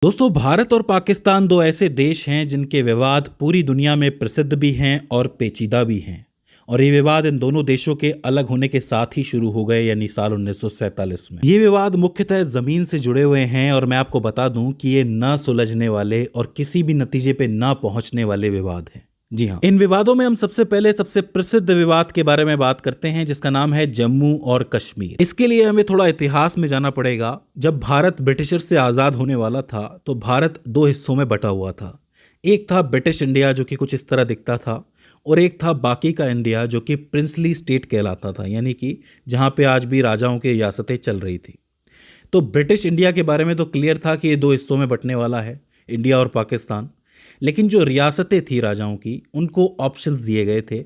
दोस्तों, भारत और पाकिस्तान दो ऐसे देश हैं जिनके विवाद पूरी दुनिया में प्रसिद्ध भी हैं और पेचीदा भी हैं। और ये विवाद इन दोनों देशों के अलग होने के साथ ही शुरू हो गए, यानी साल 1947 में। ये विवाद मुख्यतः जमीन से जुड़े हुए हैं और मैं आपको बता दूं कि ये न सुलझने वाले और किसी भी नतीजे पे न पहुंचने वाले विवाद हैं। जी हाँ, इन विवादों में हम सबसे पहले सबसे प्रसिद्ध विवाद के बारे में बात करते हैं, जिसका नाम है जम्मू और कश्मीर। इसके लिए हमें थोड़ा इतिहास में जाना पड़ेगा। जब भारत ब्रिटिशर से आज़ाद होने वाला था तो भारत दो हिस्सों में बटा हुआ था। एक था ब्रिटिश इंडिया, जो कि कुछ इस तरह दिखता था, और एक था बाकी का इंडिया, जो कि प्रिंसली स्टेट कहलाता था, यानी कि जहाँ पे आज भी राजाओं की रियासतें चल रही थी। तो ब्रिटिश इंडिया के बारे में तो क्लियर था कि ये दो हिस्सों में बंटने वाला है, इंडिया और पाकिस्तान। लेकिन जो रियासतें थी राजाओं की, उनको ऑप्शंस दिए गए थे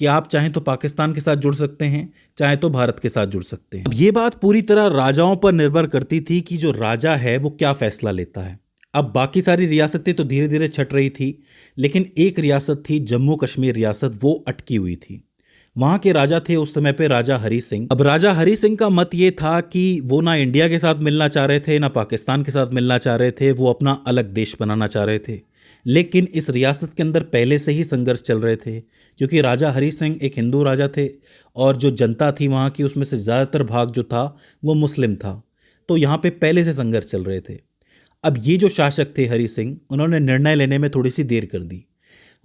कि आप चाहें तो पाकिस्तान के साथ जुड़ सकते हैं, चाहे तो भारत के साथ जुड़ सकते हैं। अब ये बात पूरी तरह राजाओं पर निर्भर करती थी कि जो राजा है वो क्या फैसला लेता है। अब बाकी सारी रियासतें तो धीरे धीरे छट रही थी, लेकिन एक रियासत थी जम्मू कश्मीर रियासत, वो अटकी हुई थी। वहाँ के राजा थे उस समय पे राजा हरी सिंह। अब राजा हरी सिंह का मत ये था कि वो ना इंडिया के साथ मिलना चाह रहे थे, ना पाकिस्तान के साथ मिलना चाह रहे थे, वो अपना अलग देश बनाना चाह रहे थे। लेकिन इस रियासत के अंदर पहले से ही संघर्ष चल रहे थे, क्योंकि राजा हरी सिंह एक हिंदू राजा थे और जो जनता थी वहाँ की, उसमें से ज़्यादातर भाग जो था वो मुस्लिम था। तो यहाँ पे पहले से संघर्ष चल रहे थे। अब ये जो शासक थे हरी सिंह, उन्होंने निर्णय लेने में थोड़ी सी देर कर दी।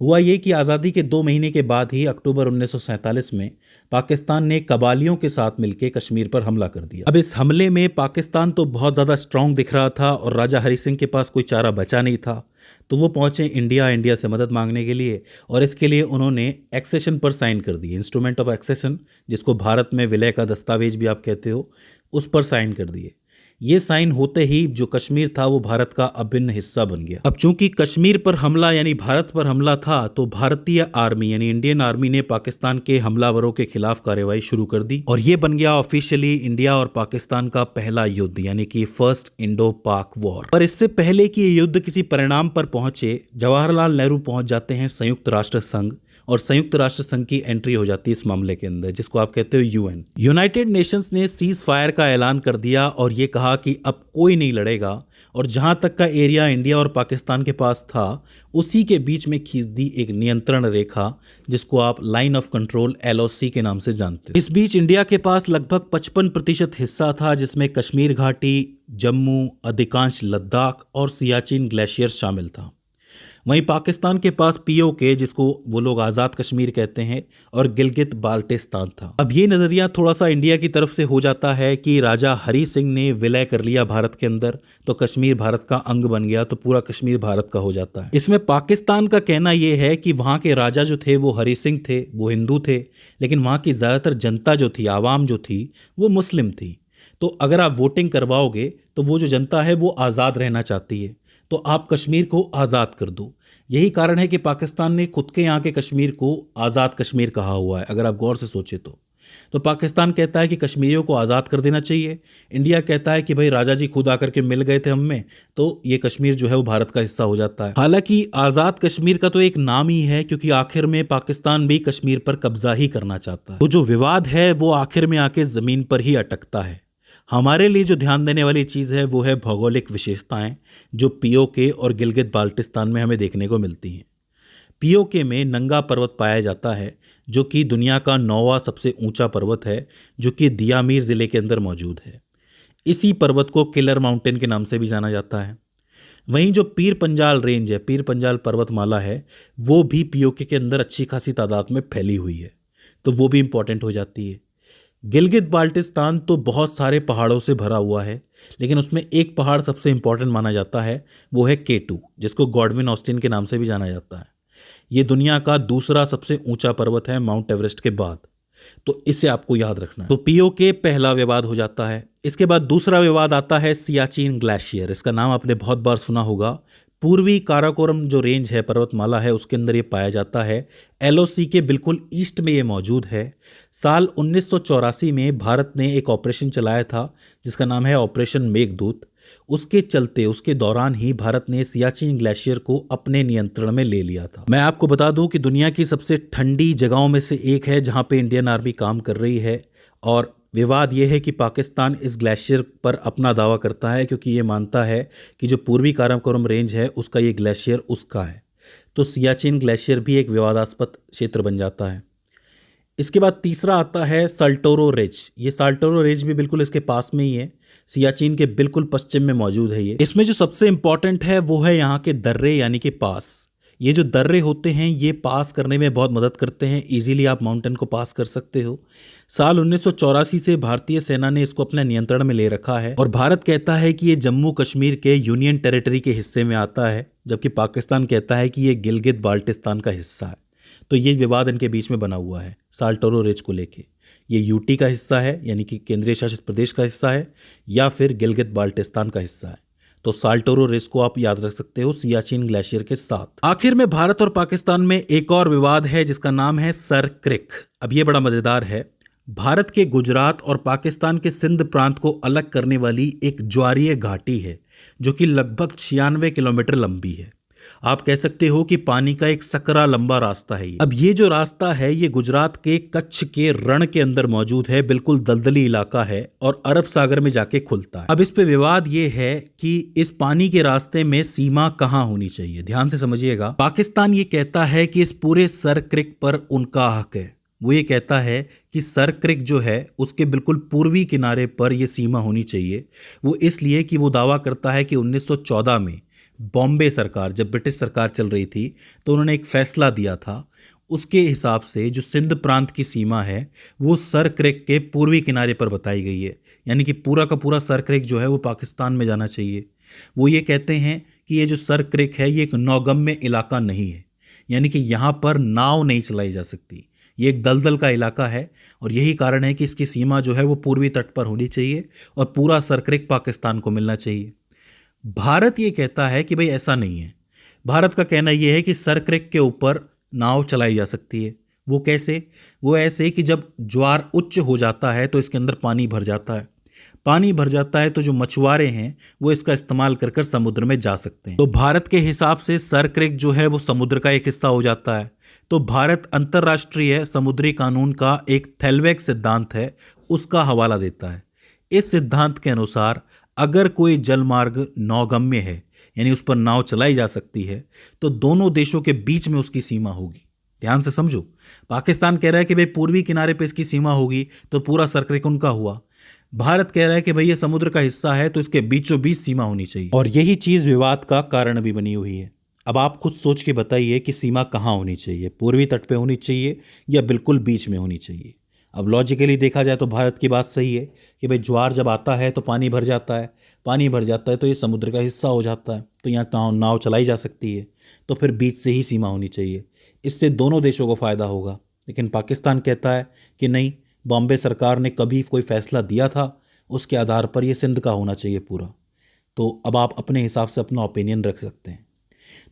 हुआ ये कि आज़ादी के 2 महीने के बाद ही अक्टूबर 1947 में पाकिस्तान ने कबालियों के साथ मिलकर कश्मीर पर हमला कर दिया। अब इस हमले में पाकिस्तान तो बहुत ज़्यादा स्ट्रांग दिख रहा था और राजा हरी सिंह के पास कोई चारा बचा नहीं था। तो वो पहुंचे इंडिया से मदद मांगने के लिए, और इसके लिए उन्होंने एक्सेशन पर साइन कर दिए, इंस्ट्रूमेंट ऑफ एक्सेशन, जिसको भारत में विलय का दस्तावेज भी आप कहते हो, उस पर साइन कर दिए। ये साइन होते ही जो कश्मीर था वो भारत का अभिन्न हिस्सा बन गया। अब चूंकि कश्मीर पर हमला यानी भारत पर हमला था, तो भारतीय आर्मी यानी इंडियन आर्मी ने पाकिस्तान के हमलावरों के खिलाफ कार्रवाई शुरू कर दी, और ये बन गया ऑफिशियली इंडिया और पाकिस्तान का पहला युद्ध, यानी कि फर्स्ट इंडो पाक वॉर। पर इससे पहले कि ये युद्ध किसी परिणाम पर पहुंचे, जवाहरलाल नेहरू पहुंच जाते हैं संयुक्त राष्ट्र संघ, और संयुक्त राष्ट्र संघ की एंट्री हो जाती है इस मामले के अंदर, जिसको आप कहते हो यूएन। यूनाइटेड नेशंस ने सीज फायर का ऐलान कर दिया और ये कहा कि अब कोई नहीं लड़ेगा, और जहां तक का एरिया इंडिया और पाकिस्तान के पास था, उसी के बीच में खींच दी एक नियंत्रण रेखा, जिसको आप लाइन ऑफ कंट्रोल LOC के नाम से जानते हैं। इस बीच इंडिया के पास लगभग 55% हिस्सा था, जिसमें कश्मीर घाटी, जम्मू, अधिकांश लद्दाख और सियाचिन ग्लेशियर शामिल था। वहीं पाकिस्तान के पास POK, जिसको वो लोग आज़ाद कश्मीर कहते हैं, और गिलगित बाल्टिस्तान था। अब ये नज़रिया थोड़ा सा इंडिया की तरफ से हो जाता है कि राजा हरी सिंह ने विलय कर लिया भारत के अंदर, तो कश्मीर भारत का अंग बन गया, तो पूरा कश्मीर भारत का हो जाता है। इसमें पाकिस्तान का कहना ये है कि वहाँ के राजा जो थे वो हरी सिंह थे, वो हिंदू थे, लेकिन वहाँ की ज़्यादातर जनता जो थी, आवाम जो थी, वो मुस्लिम थी। तो अगर आप वोटिंग करवाओगे तो वो जो जनता है वो आज़ाद रहना चाहती है, तो आप कश्मीर को आज़ाद कर दो। यही कारण है कि पाकिस्तान ने खुद के यहाँ के कश्मीर को आज़ाद कश्मीर कहा हुआ है, अगर आप गौर से सोचे तो पाकिस्तान कहता है कि कश्मीरियों को आज़ाद कर देना चाहिए, इंडिया कहता है कि भाई राजा जी खुद आकर के मिल गए थे हम में, तो ये कश्मीर जो है वो भारत का हिस्सा हो जाता है। हालांकि आज़ाद कश्मीर का तो एक नाम ही है, क्योंकि आखिर में पाकिस्तान भी कश्मीर पर कब्जा ही करना चाहता है। तो जो विवाद है वो आखिर में आके ज़मीन पर ही अटकता है। हमारे लिए जो ध्यान देने वाली चीज़ है वो है भौगोलिक विशेषताएं, जो POK और गिलगित बाल्टिस्तान में हमें देखने को मिलती हैं। POK में नंगा पर्वत पाया जाता है, जो कि दुनिया का 9वां सबसे ऊंचा पर्वत है, जो कि दियामीर ज़िले के अंदर मौजूद है। इसी पर्वत को किलर माउंटेन के नाम से भी जाना जाता है। वहीं जो पीर पंजाल रेंज है, पीर पंजाल पर्वतमाला है, वो भी POK के अंदर अच्छी खासी तादाद में फैली हुई है, तो वो भी इम्पॉर्टेंट हो जाती है। गिलगित बाल्टिस्तान तो बहुत सारे पहाड़ों से भरा हुआ है, लेकिन उसमें एक पहाड़ सबसे इंपॉर्टेंट माना जाता है, वो है K2, जिसको गॉडविन ऑस्टिन के नाम से भी जाना जाता है। ये दुनिया का दूसरा सबसे ऊंचा पर्वत है माउंट एवरेस्ट के बाद, तो इसे आपको याद रखना है। तो POK पहला विवाद हो जाता है। इसके बाद दूसरा विवाद आता है सियाचिन ग्लेशियर। इसका नाम आपने बहुत बार सुना होगा। पूर्वी काराकोरम जो रेंज है, पर्वतमाला है, उसके अंदर ये पाया जाता है। LOC के बिल्कुल ईस्ट में ये मौजूद है। साल 1984 में भारत ने एक ऑपरेशन चलाया था, जिसका नाम है ऑपरेशन मेघदूत। उसके चलते, उसके दौरान ही भारत ने सियाचिन ग्लेशियर को अपने नियंत्रण में ले लिया था। मैं आपको बता दूं कि दुनिया की सबसे ठंडी जगहों में से एक है जहां पे इंडियन आर्मी काम कर रही है, और विवाद ये है कि पाकिस्तान इस ग्लेशियर पर अपना दावा करता है क्योंकि ये मानता है कि जो पूर्वी काराकोरम रेंज है उसका ये ग्लेशियर उसका है। तो सियाचिन ग्लेशियर भी एक विवादास्पद क्षेत्र बन जाता है। इसके बाद तीसरा आता है साल्टोरो रिज। ये साल्टोरो रिज भी बिल्कुल इसके पास में ही है, सियाचिन के बिल्कुल पश्चिम में मौजूद है। ये इसमें जो सबसे इंपॉर्टेंट है वो है यहाँ के दर्रे यानी कि पास। ये जो दर्रे होते हैं ये पास करने में बहुत मदद करते हैं, इजीली आप माउंटेन को पास कर सकते हो। साल 1984 से भारतीय सेना ने इसको अपने नियंत्रण में ले रखा है और भारत कहता है कि ये जम्मू कश्मीर के यूनियन टेरिटरी के हिस्से में आता है, जबकि पाकिस्तान कहता है कि ये गिलगित बाल्टिस्तान का हिस्सा है। तो ये विवाद इनके बीच में बना हुआ है साल्टोरो रिज को लेके। ये यूटी का हिस्सा है यानी कि केंद्रीय शासित प्रदेश का हिस्सा है या फिर गिलगित बाल्टिस्तान का हिस्सा है। तो साल्टोरो रिज को आप याद रख सकते हो सियाचिन ग्लेशियर के साथ। आखिर में भारत और पाकिस्तान में एक और विवाद है जिसका नाम है सर क्रिक। अब ये बड़ा मजेदार है। भारत के गुजरात और पाकिस्तान के सिंध प्रांत को अलग करने वाली एक ज्वारीय घाटी है जो कि लगभग 96 किलोमीटर लंबी है। आप कह सकते हो कि पानी का एक सकरा लंबा रास्ता है ये। अब ये जो रास्ता है ये गुजरात के कच्छ के रण के अंदर मौजूद है, बिल्कुल दलदली इलाका है और अरब सागर में जाके खुलता है। अब इस पे विवाद ये है कि इस पानी के रास्ते में सीमा कहाँ होनी चाहिए। ध्यान से समझिएगा। पाकिस्तान ये कहता है कि इस पूरे सर क्रिक पर उनका हक है। वो ये कहता है कि सर क्रिक जो है उसके बिल्कुल पूर्वी किनारे पर यह सीमा होनी चाहिए। वो इसलिए कि वो दावा करता है कि 1914 में बॉम्बे सरकार, जब ब्रिटिश सरकार चल रही थी, तो उन्होंने एक फैसला दिया था। उसके हिसाब से जो सिंध प्रांत की सीमा है वो सर क्रिक के पूर्वी किनारे पर बताई गई है, यानी कि पूरा का पूरा सर क्रिक जो है वो पाकिस्तान में जाना चाहिए। वो ये कहते हैं कि ये जो सर क्रिक है ये एक नौगम्य इलाका नहीं है, यानी कि यहाँ पर नाव नहीं चलाई जा सकती। ये एक दलदल का इलाका है और यही कारण है कि इसकी सीमा जो है वो पूर्वी तट पर होनी चाहिए और पूरा सर क्रिक पाकिस्तान को मिलना चाहिए। भारत ये कहता है कि भाई ऐसा नहीं है। भारत का कहना यह है कि सर क्रिक के ऊपर नाव चलाई जा सकती है। वो कैसे? वो ऐसे कि जब ज्वार उच्च हो जाता है तो इसके अंदर पानी भर जाता है। पानी भर जाता है तो जो मछुआरे हैं वो इसका इस्तेमाल कर कर समुद्र में जा सकते हैं। तो भारत के हिसाब से सर क्रिक जो है वो समुद्र का एक हिस्सा हो जाता है। तो भारत अंतर्राष्ट्रीय समुद्री कानून का एक थेलवेक सिद्धांत है उसका हवाला देता है। इस सिद्धांत के अनुसार अगर कोई जलमार्ग नौगम्य है यानी उस पर नाव चलाई जा सकती है तो दोनों देशों के बीच में उसकी सीमा होगी। ध्यान से समझो। पाकिस्तान कह रहा है कि भाई पूर्वी किनारे पे इसकी सीमा होगी तो पूरा सर क्रिक उनका हुआ। भारत कह रहा है कि भाई ये समुद्र का हिस्सा है तो इसके बीचों बीच सीमा होनी चाहिए और यही चीज विवाद का कारण भी बनी हुई है। अब आप खुद सोच के बताइए कि सीमा कहाँ होनी चाहिए, पूर्वी तट पे होनी चाहिए या बिल्कुल बीच में होनी चाहिए। अब लॉजिकली देखा जाए तो भारत की बात सही है कि भाई ज्वार जब आता है तो पानी भर जाता है, पानी भर जाता है तो ये समुद्र का हिस्सा हो जाता है, तो यहाँ नाव चलाई जा सकती है, तो फिर बीच से ही सीमा होनी चाहिए। इससे दोनों देशों को फ़ायदा होगा। लेकिन पाकिस्तान कहता है कि नहीं, बॉम्बे सरकार ने कभी कोई फ़ैसला दिया था उसके आधार पर ये सिंध का होना चाहिए पूरा। तो अब आप अपने हिसाब से अपना ओपिनियन रख सकते हैं।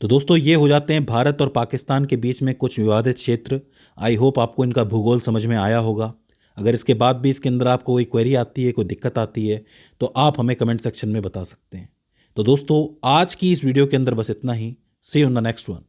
तो दोस्तों ये हो जाते हैं भारत और पाकिस्तान के बीच में कुछ विवादित क्षेत्र। आई होप आपको इनका भूगोल समझ में आया होगा। अगर इसके बाद भी इसके अंदर आपको कोई क्वेरी आती है, कोई दिक्कत आती है तो आप हमें कमेंट सेक्शन में बता सकते हैं। तो दोस्तों आज की इस वीडियो के अंदर बस इतना ही। See you in the next one.